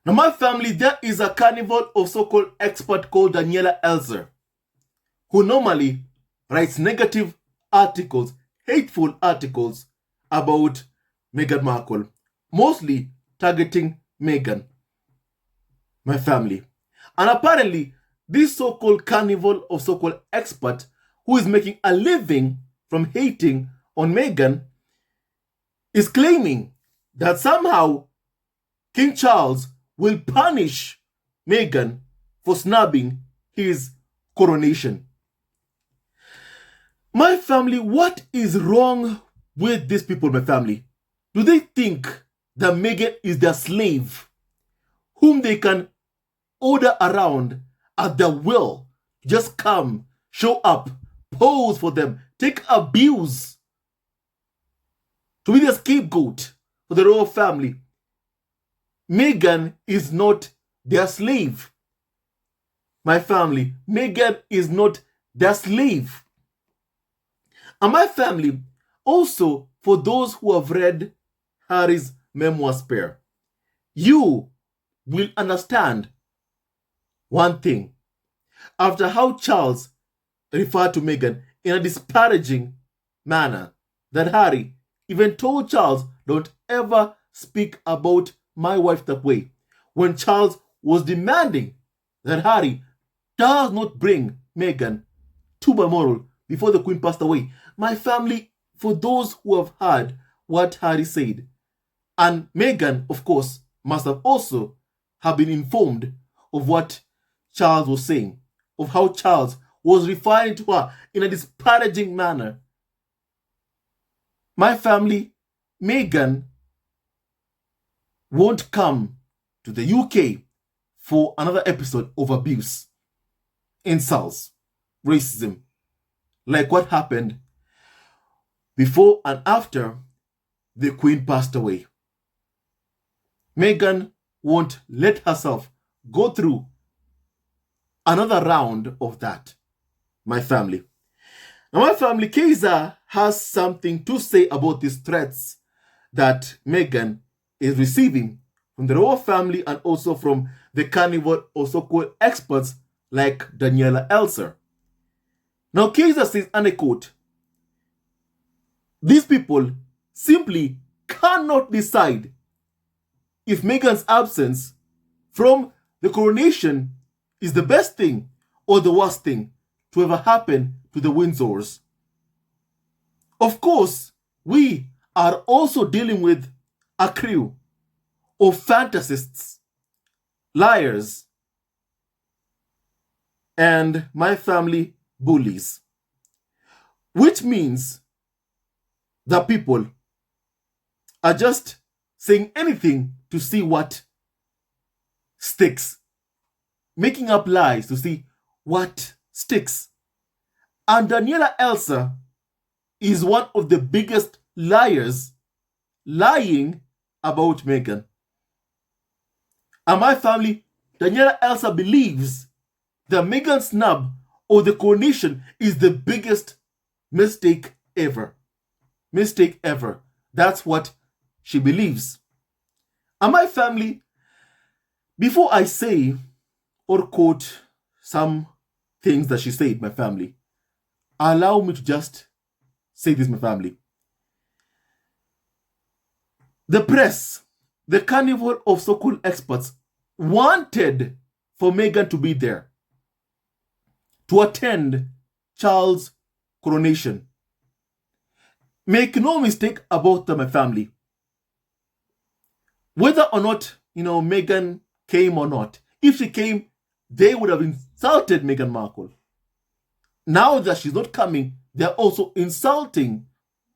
Now, my family, there is a carnival of so-called expert called Daniela Elser, who normally writes negative articles, hateful articles about Meghan Markle, mostly targeting Meghan, my family. And apparently, this so-called carnival of so-called expert who is making a living from hating on Meghan is claiming that somehow King Charles will punish Meghan for snubbing his coronation. My family, what is wrong with these people, my family? Do they think that Meghan is their slave, whom they can order around at their will? Just come, show up, pose for them, take abuse to be the scapegoat for the royal family. Meghan is not their slave. My family, Meghan is not their slave. And my family, also for those who have read Harry's memoir Spare, you will understand one thing. After how Charles referred to Meghan in a disparaging manner, that Harry even told Charles, don't ever speak about my wife that way, when Charles was demanding that Harry does not bring Meghan to Balmoral before the Queen passed away. My family, for those who have heard what Harry said, and Meghan, of course, must have also have been informed of what Charles was saying, of how Charles was referring to her in a disparaging manner. My family, Meghan won't come to the UK for another episode of abuse, insults, racism, like what happened before and after the Queen passed away. Meghan won't let herself go through another round of that, my family. Now, my family, Kaiser has something to say about these threats that Meghan is receiving from the royal family and also from the carnival or so-called experts like Daniela Elser. Now, Kaiser says, and I quote, these people simply cannot decide if Meghan's absence from the coronation is the best thing or the worst thing to ever happen to the Windsors. Of course, we are also dealing with a crew of fantasists, liars, and my family bullies, which means that people are just saying anything to see what sticks, making up lies to see what sticks. And Daniela Elsa is one of the biggest liars lying about Meghan. And my family, Daniela Elsa believes that Meghan's snub or the coronation is the biggest mistake ever. Mistake ever. That's what she believes. And my family, before I say or quote some things that she said, my family, allow me to just say this, my family. The press, the carnival of so-called experts, wanted for Meghan to be there to attend Charles' coronation. Make no mistake about that, my family. Whether or not, Meghan came or not, if she came, they would have insulted Meghan Markle. Now that she's not coming, they're also insulting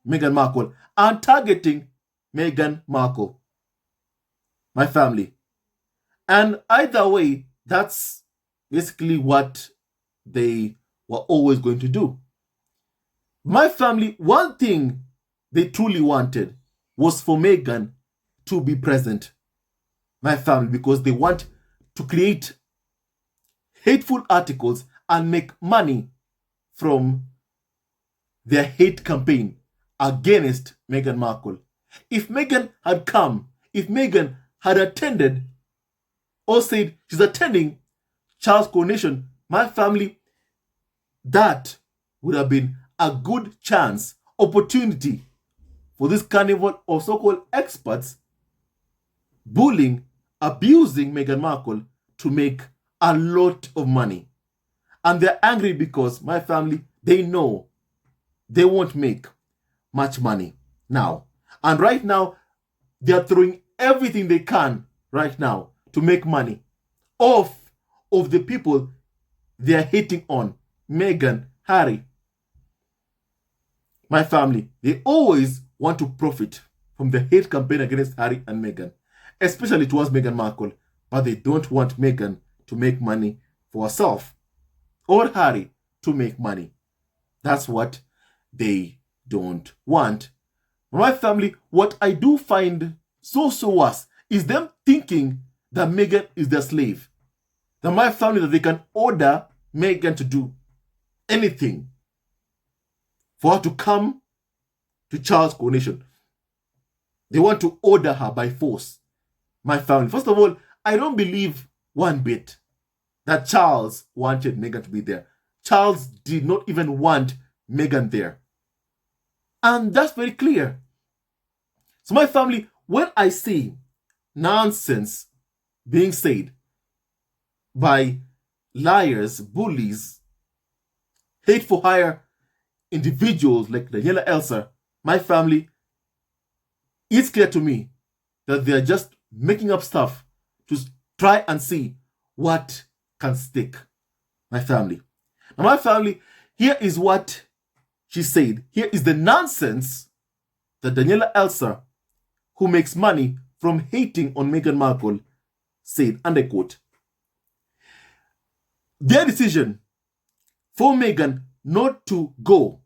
Meghan Markle and targeting Meghan Markle, my family. And either way, that's basically what they were always going to do. My family, one thing they truly wanted was for Meghan to be present, my family, because they want to create hateful articles and make money from their hate campaign against Meghan Markle. If Meghan had come, if Meghan had attended or said she's attending Charles' coronation, my family, that would have been a good chance, opportunity for this carnival of so-called experts bullying, abusing Meghan Markle to make a lot of money. And they're angry because my family, they know they won't make much money now. And right now, they're throwing everything they can right now to make money off of the people they're hating on. Meghan, Harry. My family, they always want to profit from the hate campaign against Harry and Meghan, especially towards Meghan Markle, but they don't want Meghan to make money for herself or Harry to make money. That's what they don't want. My family, what I do find so worse is them thinking that Meghan is their slave. That my family, that they can order Meghan to do anything for her to come to Charles' coronation. They want to order her by force. My family. First of all, I don't believe one bit that Charles wanted Meghan to be there. Charles did not even want Meghan there. And that's very clear. So my family, when I see nonsense being said by liars, bullies, hate for hire individuals like Daniela Elsa, my family, it's clear to me that they are just making up stuff to try and see what can stick. My family. Now, my family, here is what she said. Here is the nonsense that Daniela Elsa, who makes money from hating on Meghan Markle, said, and I quote, "Their decision for Meghan not to go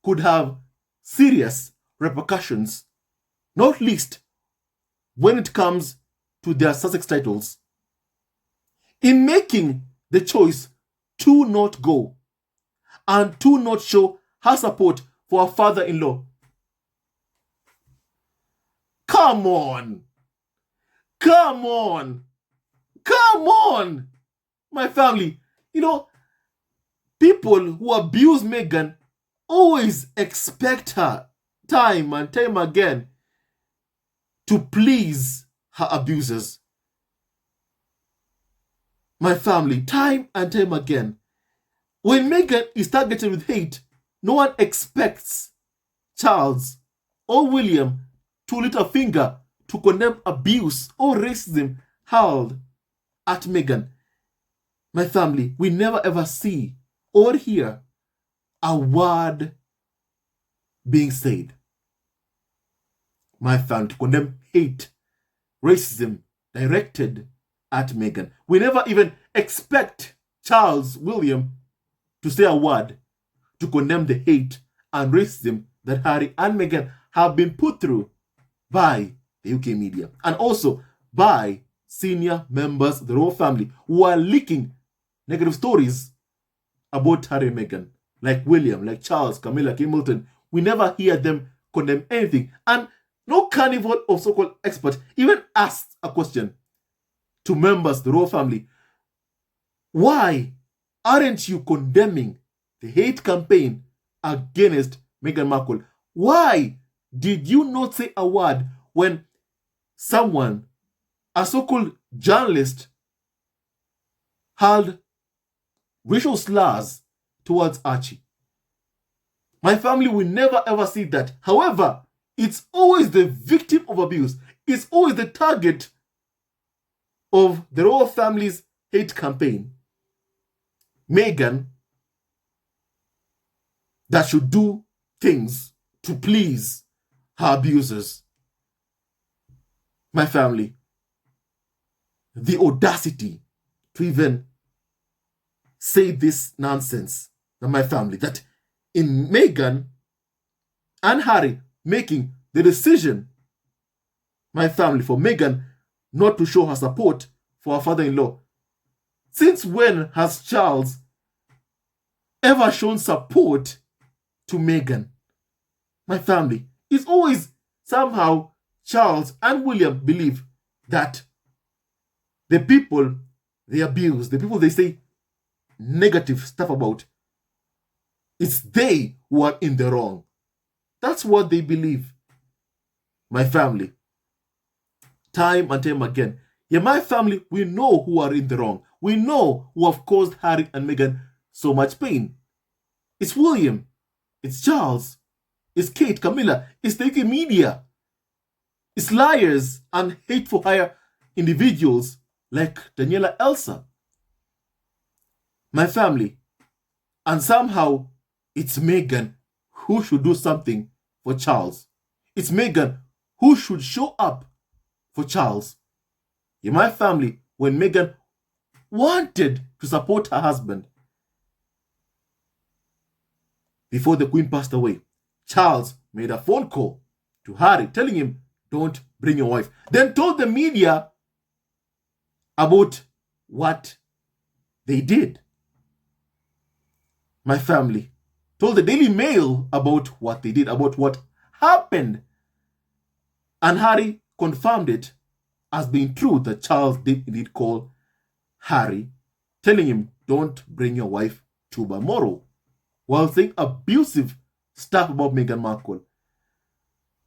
could have serious repercussions, not least when it comes to their Sussex titles. In making the choice to not go and to not show her support for her father-in-law." Come on! Come on! Come on! My family, you know, people who abuse Meghan always expect her time and time again to please her abusers. My family, time and time again, when Meghan is targeted with hate, no one expects Charles or William to lift a finger to condemn abuse or racism hurled at Meghan. My family, we never ever see or hear a word being said. My family, to condemn hate, racism directed at Meghan. We never even expect Charles, William to say a word to condemn the hate and racism that Harry and Meghan have been put through by the UK media and also by senior members of the royal family who are leaking negative stories about Harry and Meghan, like William, like Charles, Camilla, Hamilton. We never hear them condemn anything. And no carnival of so-called experts even asked a question to members of the royal family. Why aren't you condemning the hate campaign against Meghan Markle? Why did you not say a word when someone, a so-called journalist, hurled racial slurs towards Archie? My family will never ever see that. However, it's always the victim of abuse. It's always the target of the royal family's hate campaign. Meghan, that should do things to please her abusers. My family, the audacity to even say this nonsense. My family, that in Meghan and Harry making the decision, my family, for Meghan not to show her support for her father-in-law. Since when has Charles ever shown support to Meghan? My family, it's always somehow Charles and William believe that the people they abuse, the people they say negative stuff about, it's they who are in the wrong. That's what they believe. My family, time and time again. Yeah, my family, we know who are in the wrong. We know who have caused Harry and Meghan so much pain. It's William. It's Charles. It's Kate, Camilla. It's the UK media. It's liars and hateful higher individuals like Daniela Elsa. My family. And somehow, it's Meghan who should do something for Charles. It's Meghan who should show up for Charles. In my family, when Meghan wanted to support her husband before the Queen passed away, Charles made a phone call to Harry telling him, don't bring your wife. Then told the media about what they did. My family told the Daily Mail about what they did, about what happened. And Harry confirmed it as being true that Charles did indeed call Harry, telling him, don't bring your wife to Balmoral, while saying abusive stuff about Meghan Markle.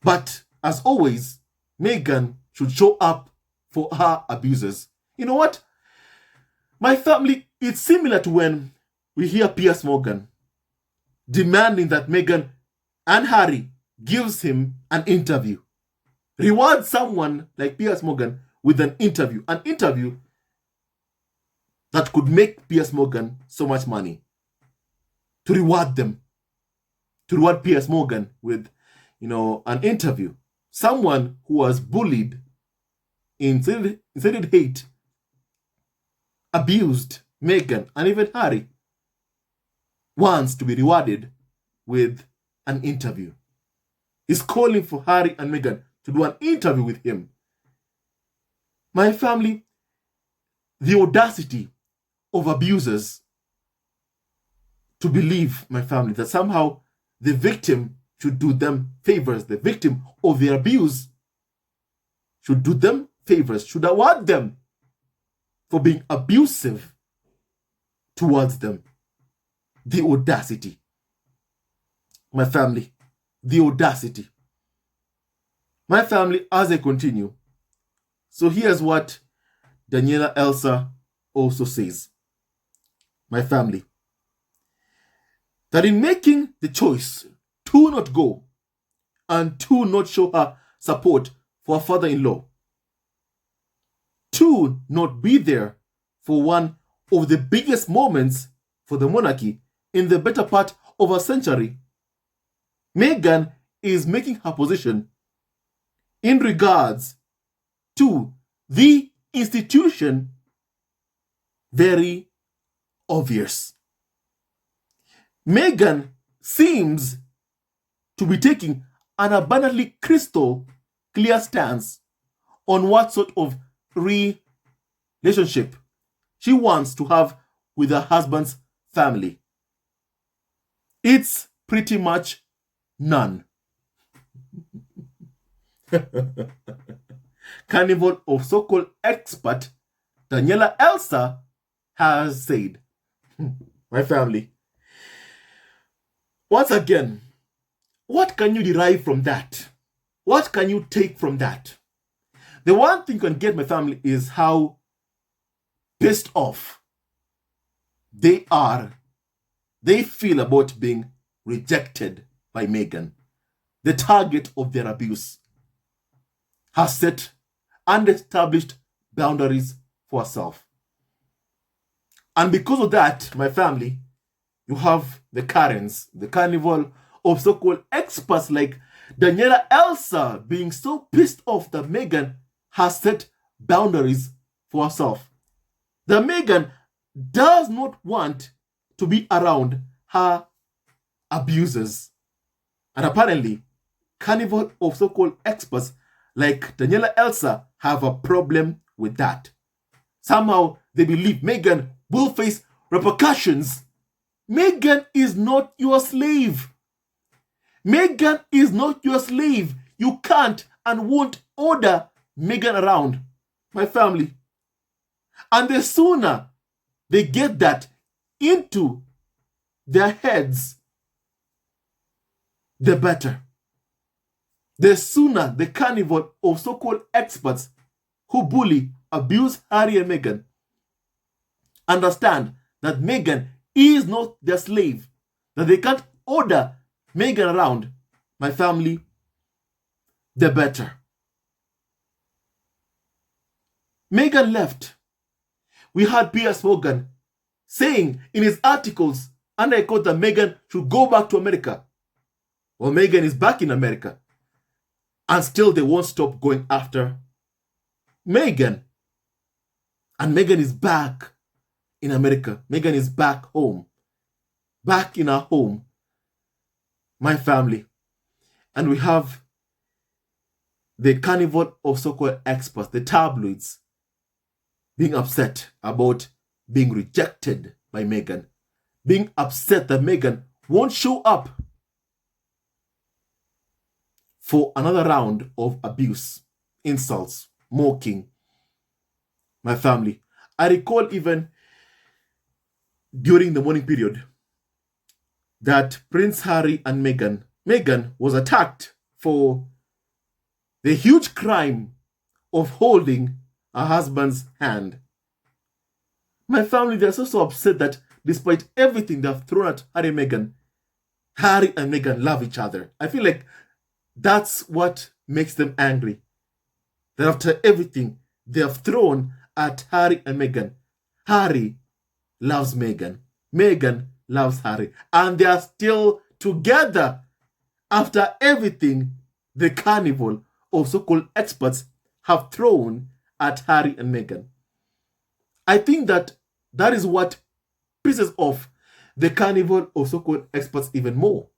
But as always, Meghan should show up for her abusers. You know what? My family, it's similar to when we hear Piers Morgan demanding that Meghan and Harry gives him an interview. Reward someone like Piers Morgan with an interview that could make Piers Morgan so much money. To reward them. To reward Piers Morgan with, an interview. Someone who was bullied, incited hate, abused Meghan and even Harry, wants to be rewarded with an interview. He's calling for Harry and Meghan to do an interview with him. My family, the audacity of abusers to believe, my family, that somehow the victim should do them favors. The victim of their abuse should do them favors, should award them for being abusive towards them. The audacity. My family, the audacity. My family, as I continue. So here's what Daniela Elsa also says. My family, that in making the choice to not go and to not show her support for her father-in-law, to not be there for one of the biggest moments for the monarchy in the better part of a century, Meghan is making her position in regards to the institution very obvious. Meghan seems to be taking an abundantly crystal clear stance on what sort of relationship she wants to have with her husband's family. It's pretty much none. Carnival of so-called expert Daniela Elsa has said. My family. Once again, what can you derive from that? What can you take from that? The one thing you can get, my family, is how pissed off they feel about being rejected by Meghan, the target of their abuse, has set and established boundaries for herself. And because of that, my family, you have the Karens, the carnival of so-called experts like Daniela Elsa being so pissed off that Meghan has set boundaries for herself. That Meghan does not want to be around her abusers. And apparently, carnival of so-called experts like Daniela Elsa have a problem with that. Somehow, they believe Meghan will face repercussions. Meghan is not your slave. Meghan is not your slave. You can't and won't order Meghan around. My family, And the sooner they get that into their heads, the better. The sooner the carnival of so-called experts who bully, abuse Harry and Meghan understand that Meghan is not their slave, that they can't order Meghan around, my family, the better. Meghan left. We had Piers Morgan saying in his articles, and I quote, that Meghan should go back to America. Well, Meghan is back in America. And still they won't stop going after Meghan. And Meghan is back in America. Meghan is back home. Back in our home. My family. And we have the carnival of so-called experts, the tabloids, being upset about being rejected by Meghan. Being upset that Meghan won't show up for another round of abuse, insults, mocking my family. I recall even during the mourning period that Prince Harry and Meghan was attacked for the huge crime of holding her husband's hand. My family, they're so upset that despite everything they've thrown at Harry and Meghan love each other. I feel like that's what makes them angry. That after everything they have thrown at Harry and Meghan, Harry loves Meghan. Meghan loves Harry. And they are still together after everything the carnival of so-called experts have thrown at Harry and Meghan. I think that is what pisses off the carnival of so-called experts even more.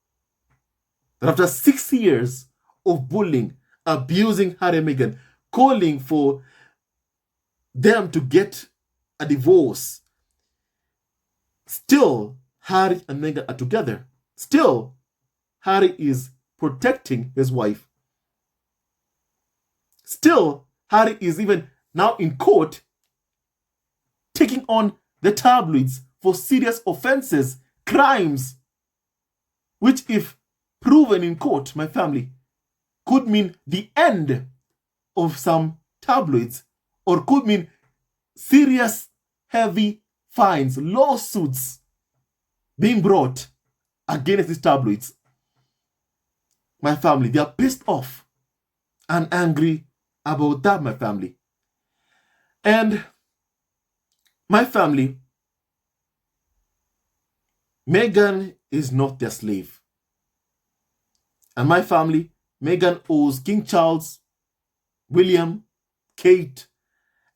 That after 6 years of bullying, abusing Harry and Meghan, calling for them to get a divorce, still Harry and Meghan are together. Still, Harry is protecting his wife. Still, Harry is even now in court taking on the tabloids for serious offenses, crimes, which if proven in court, my family, could mean the end of some tabloids, or could mean serious, heavy fines, lawsuits being brought against these tabloids. My family, they are pissed off and angry about that, my family. And my family, Meghan is not their slave. And my family, Meghan owes King Charles, William, Kate,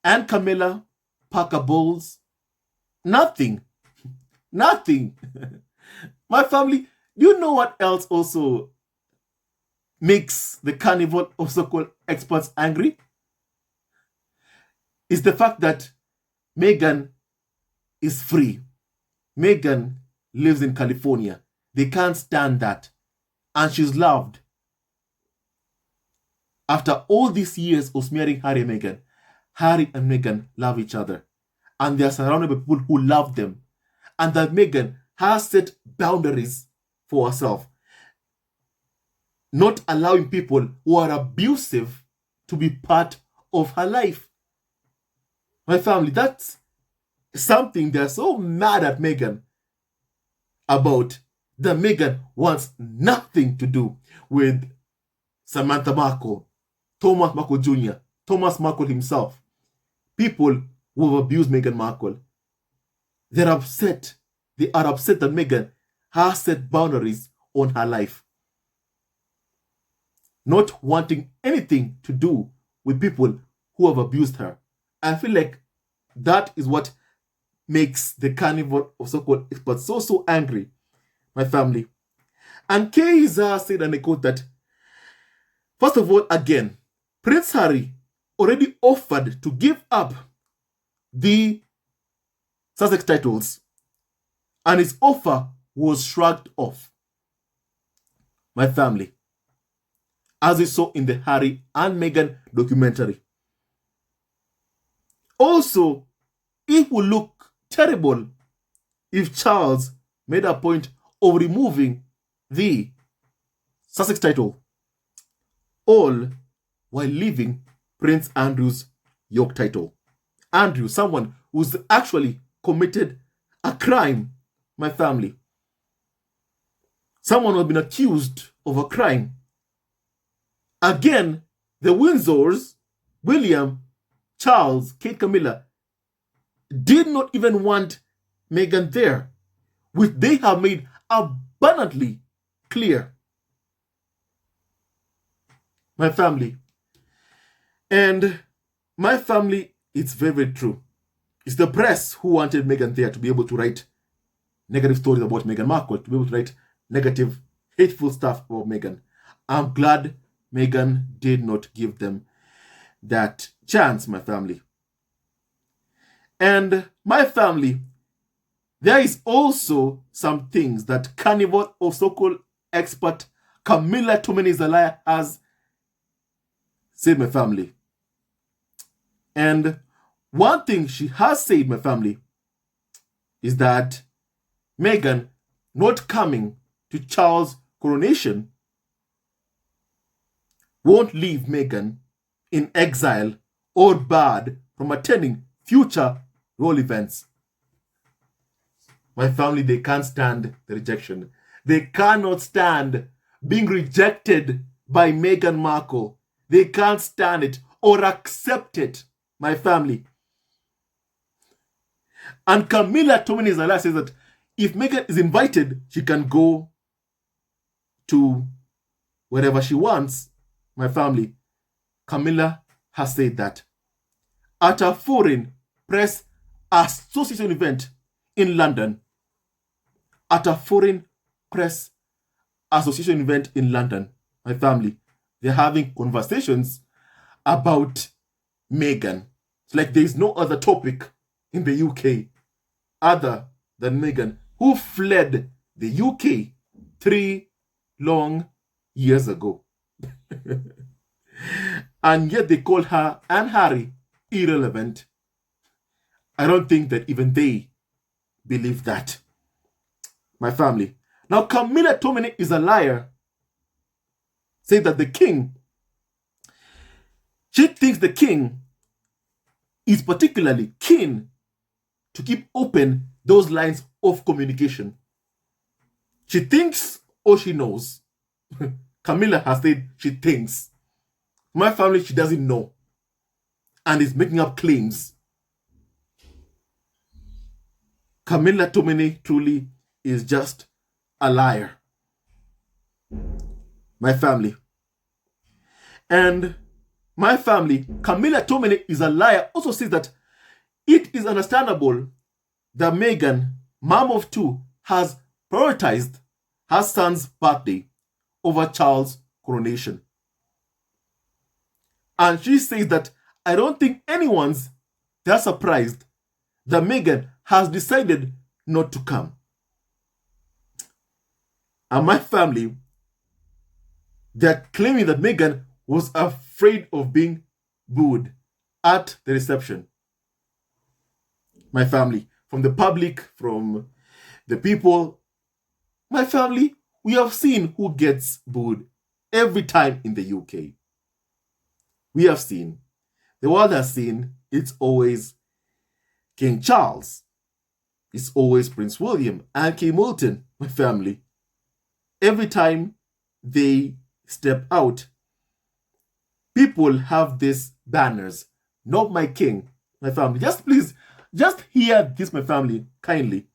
and Camilla Parker Bowles nothing. Nothing. My family, do you know what else also makes the carnival of so-called experts angry? It's the fact that Meghan is free. Meghan lives in California. They can't stand that. And she's loved. After all these years of smearing Harry and Meghan love each other. And they are surrounded by people who love them. And that Meghan has set boundaries for herself. Not allowing people who are abusive to be part of her life. My family, that's something they're so mad at Meghan about, that Meghan wants nothing to do with Samantha Markle, Thomas Markle Jr., Thomas Markle himself. People who have abused Meghan Markle. They're upset. They are upset that Meghan has set boundaries on her life. Not wanting anything to do with people who have abused her. I feel like that is what makes the carnival of so-called experts so angry, my family. And Keiza said, and I quote, that, first of all, again, Prince Harry already offered to give up the Sussex titles, and his offer was shrugged off. My family, as we saw in the Harry and Meghan documentary. Also, it would look terrible if Charles made a point of removing the Sussex title, all while leaving Prince Andrew's York title. Andrew, someone who's actually committed a crime, my family. Someone who has been accused of a crime. Again, the Windsors, William, Charles, Kate, Camilla, did not even want Meghan there, which they have made abundantly clear. My family. And my family, it's very, very true. It's the press who wanted Meghan there to be able to write negative stories about Meghan Markle, to be able to write negative, hateful stuff about Meghan. I'm glad Meghan did not give them that chance, my family. And my family, there is also some things that Carnival of so-called expert Camilla Tominey-Zalaya has said, my family. And one thing she has said, my family, is that Meghan not coming to Charles' coronation won't leave Meghan in exile or barred from attending future royal events. My family, they can't stand the rejection. They cannot stand being rejected by Meghan Markle. They can't stand it or accept it, my family. And Camilla Tominey-Zalaya says that if Meghan is invited, she can go to wherever she wants, my family. Camilla has said that at a foreign press association event in London. At a foreign press association event in London, my family, they're having conversations about Meghan. It's like there is no other topic in the UK other than Meghan, who fled the UK 3 long years ago. And yet they call her and Harry irrelevant. I don't think that even they believe that. My family. Now, Camilla Tominey is a liar. Say that the king, she thinks the king is particularly keen to keep open those lines of communication. She thinks or she knows. Camilla has said she thinks. My family, she doesn't know. And is making up claims. Camilla Tominey truly is just a liar. My family. And my family, Camilla Tominey is a liar, also says that it is understandable that Meghan, mom of 2, has prioritized her son's birthday over Charles' coronation. And she says that I don't think anyone's that surprised that Meghan has decided not to come. And my family, they're claiming that Meghan was afraid of being booed at the reception. My family, from the public, from the people, my family, we have seen who gets booed every time in the UK. We have seen. The world has seen. It's always King Charles. It's always Prince William and Kate Middleton, my family. Every time they step out, people have these banners. Not my king, my family. Just please, just hear this, my family, kindly.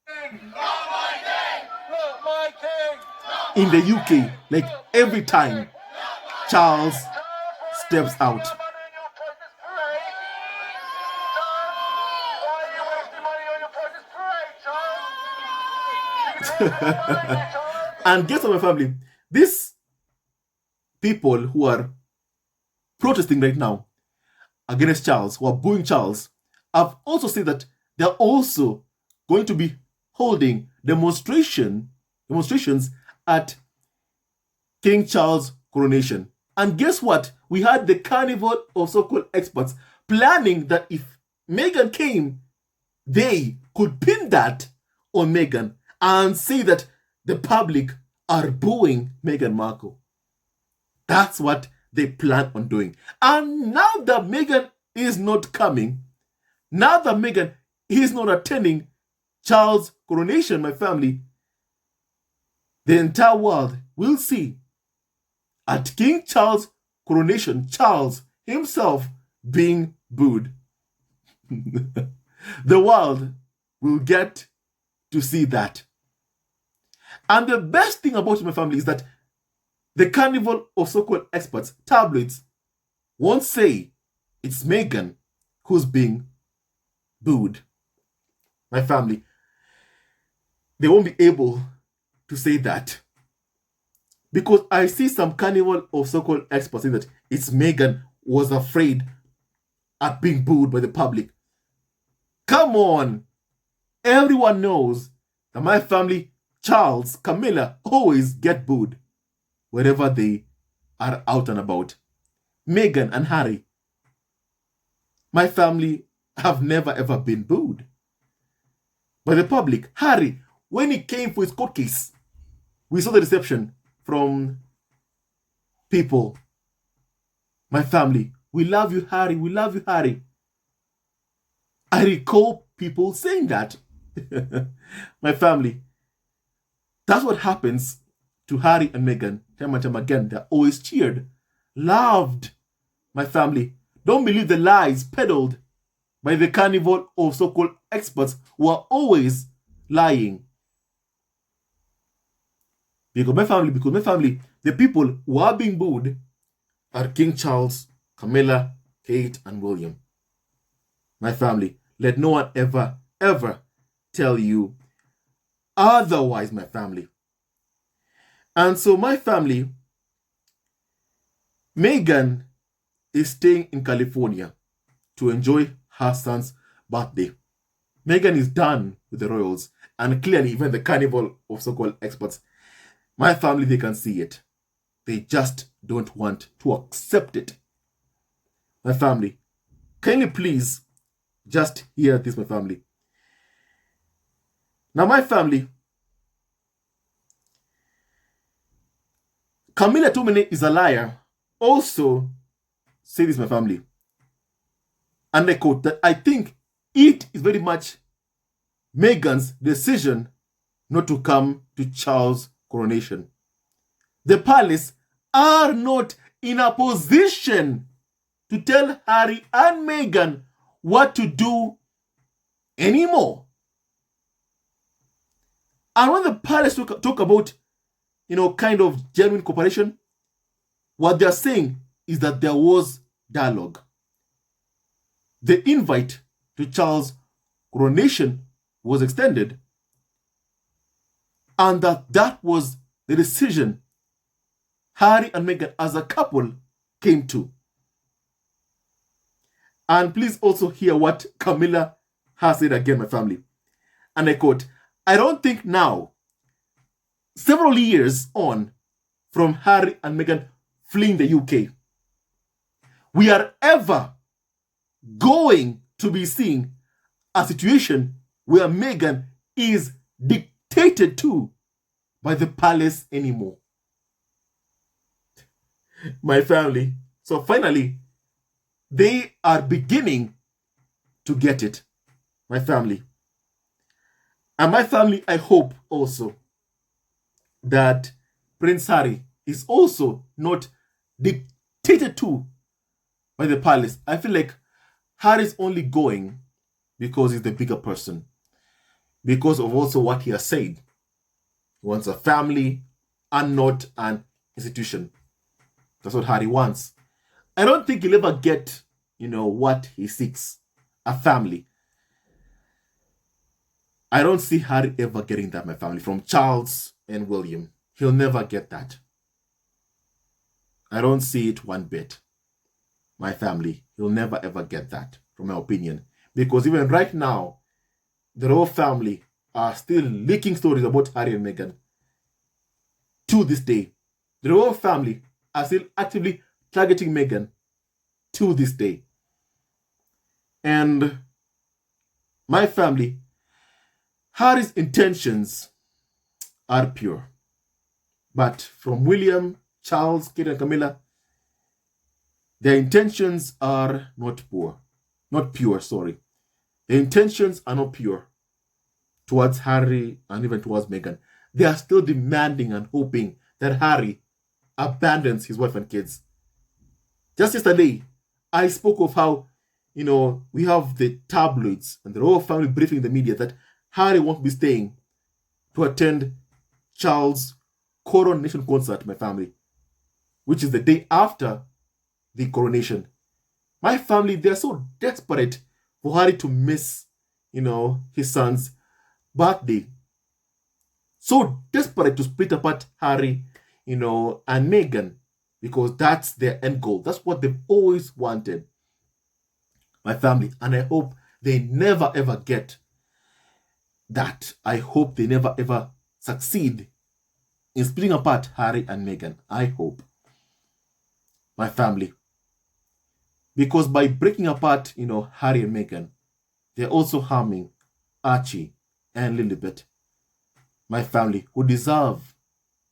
Not my king! Not my king! In the UK, like every time Charles steps out. And guess what, my family? These people who are protesting right now against Charles, who are booing Charles, have also said that they're also going to be holding demonstrations at King Charles' coronation. And guess what? We had the carnival of so-called experts planning that if Meghan came, they could pin that on Meghan and say that the public are booing Meghan Markle. That's what they plan on doing. And now that Meghan is not coming, now that Meghan is not attending Charles' coronation, my family, the entire world will see at King Charles' coronation, Charles himself being booed. The world will get to see that. And the best thing about my family is that the carnival of so-called experts, tabloids, won't say it's Meghan who's being booed. My family, they won't be able to say that. Because I see some carnival of so-called experts saying that it's Meghan was afraid at being booed by the public. Come on. Everyone knows that my family, Charles, Camilla, always get booed wherever they are out and about. Meghan and Harry, my family have never ever been booed by the public. Harry, when he came for his court case, we saw the reception from people. My family, we love you, Harry. We love you, Harry. I recall people saying that. My family, that's what happens to Harry and Meghan. Time and time again, they're always cheered, loved. My family, don't believe the lies peddled by the carnival of so-called experts who are always lying. Because my family, the people who are being booed are King Charles, Camilla, Kate, and William. My family, let no one ever, ever tell you otherwise, my family. And so my family, Meghan is staying in California to enjoy her son's birthday. Meghan is done with the royals, and clearly even the carnival of so-called experts, my family, they can see it. They just don't want to accept it. My family, kindly please just hear this, my family. Now, my family, Camilla Tumene is a liar. Also, say this, my family. And I quote that I think it is very much Meghan's decision not to come to Charles' coronation. The palace are not in a position to tell Harry and Meghan what to do anymore. And when the palace talk about, kind of genuine cooperation, what they're saying is that there was dialogue. The invite to Charles' coronation was extended, and that was the decision Harry and Meghan as a couple came to. And please also hear what Camilla has said again, my family. And I quote, I don't think now, several years on from Harry and Meghan fleeing the UK, we are ever going to be seeing a situation where Meghan is dictated to by the palace anymore. My family, so finally, they are beginning to get it. My family. And my family, I hope also that Prince Harry is also not dictated to by the palace. I feel like Harry's only going because he's the bigger person. Because of also what he has said. He wants a family and not an institution. That's what Harry wants. I don't think he'll ever get, what he seeks. A family. I don't see Harry ever getting that, my family, from Charles and William. He'll never get that. I don't see it one bit. My family, he'll never ever get that, from my opinion. Because even right now, the royal family are still leaking stories about Harry and Meghan. To this day, the royal family are still actively targeting Meghan to this day. And My family, Harry's intentions are pure. But from William, Charles, Kate, and Camilla, their intentions are not pure. Not pure, sorry. Their intentions are not pure towards Harry and even towards Meghan. They are still demanding and hoping that Harry abandons his wife and kids. Just yesterday, I spoke of how, we have the tabloids and the royal family briefing the media that Harry won't be staying to attend Charles' coronation concert, my family, which is the day after the coronation. My family, they're so desperate for Harry to miss, his son's birthday. So desperate to split apart Harry, and Meghan, because that's their end goal. That's what they've always wanted, my family. And I hope they never ever get that. I hope they never ever succeed in splitting apart Harry and Meghan. I hope, my family. Because by breaking apart, Harry and Meghan, they're also harming Archie and Lilibet, my family, who deserve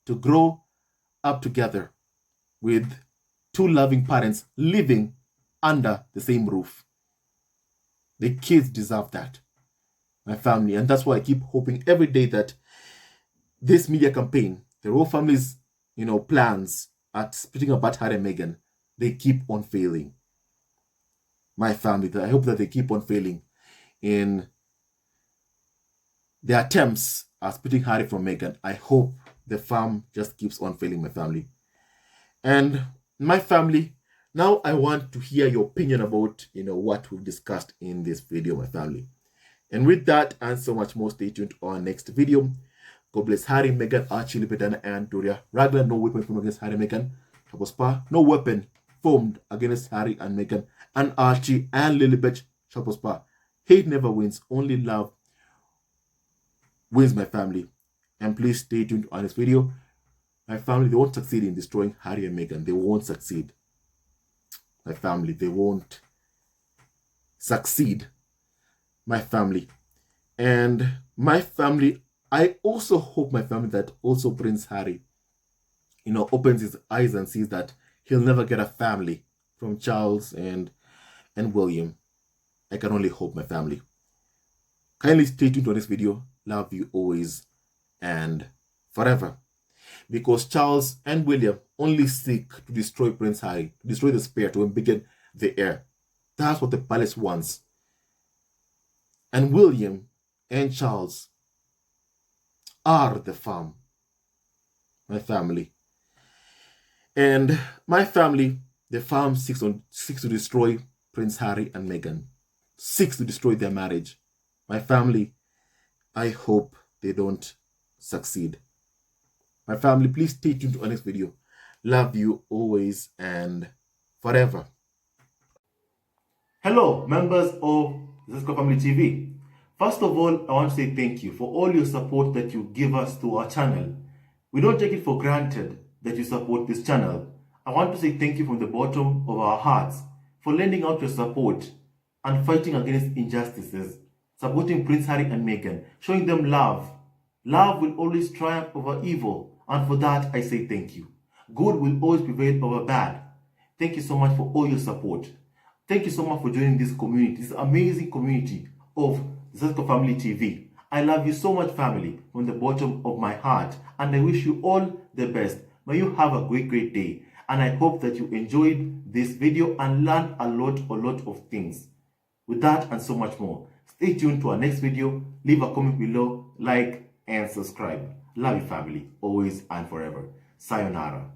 to grow up together with two loving parents living under the same roof. The kids deserve that, my family. And that's why I keep hoping every day that this media campaign, the royal family's, plans at splitting apart Harry and Meghan, they keep on failing. My family, I hope that they keep on failing in their attempts at splitting Harry from Meghan. I hope the farm just keeps on failing, my family. And my family, now I want to hear your opinion about, what we've discussed in this video, my family. And with that and so much more, stay tuned to our next video. God bless Harry, Meghan, Archie, Lilibet, and Doria. Raglan, no weapon formed against Harry and Meghan. Spa, no weapon formed against Harry and Meghan, and Archie and Lilibet shall prosper. Hate never wins, only love wins, my family. And please stay tuned on this video. My family, they won't succeed in destroying Harry and Meghan. They won't succeed. My family, they won't succeed. My family. And my family, I also hope, my family, that also Prince Harry, opens his eyes and sees that he'll never get a family from Charles and William. I can only hope, my family. Kindly stay tuned to this video. Love you always and forever. Because Charles and William only seek to destroy Prince Harry, to destroy the spare, to embiggen the heir. That's what the palace wants. And William and Charles are the farm, my family. And my family, the farm seeks to destroy Prince Harry and Meghan, seeks to destroy their marriage. My family, I hope they don't succeed. My family, please stay tuned to our next video. Love you always and forever. Hello, members of Zesco Family TV. First of all, I want to say thank you for all your support that you give us to our channel. We don't take it for granted that you support this channel. I want to say thank you from the bottom of our hearts for lending out your support and fighting against injustices, supporting Prince Harry and Meghan, showing them love. Love will always triumph over evil, and for that I say thank you. Good will always prevail over bad. Thank you so much for all your support. Thank you so much for joining this community, this amazing community of Zesco Family TV. I love you so much, family, from the bottom of my heart, and I wish you all the best. May you have a great day, and I hope that you enjoyed this video and learned a lot of things. With that and so much more, stay tuned to our next video. Leave a comment below, like and subscribe. Love you, family, always and forever. Sayonara.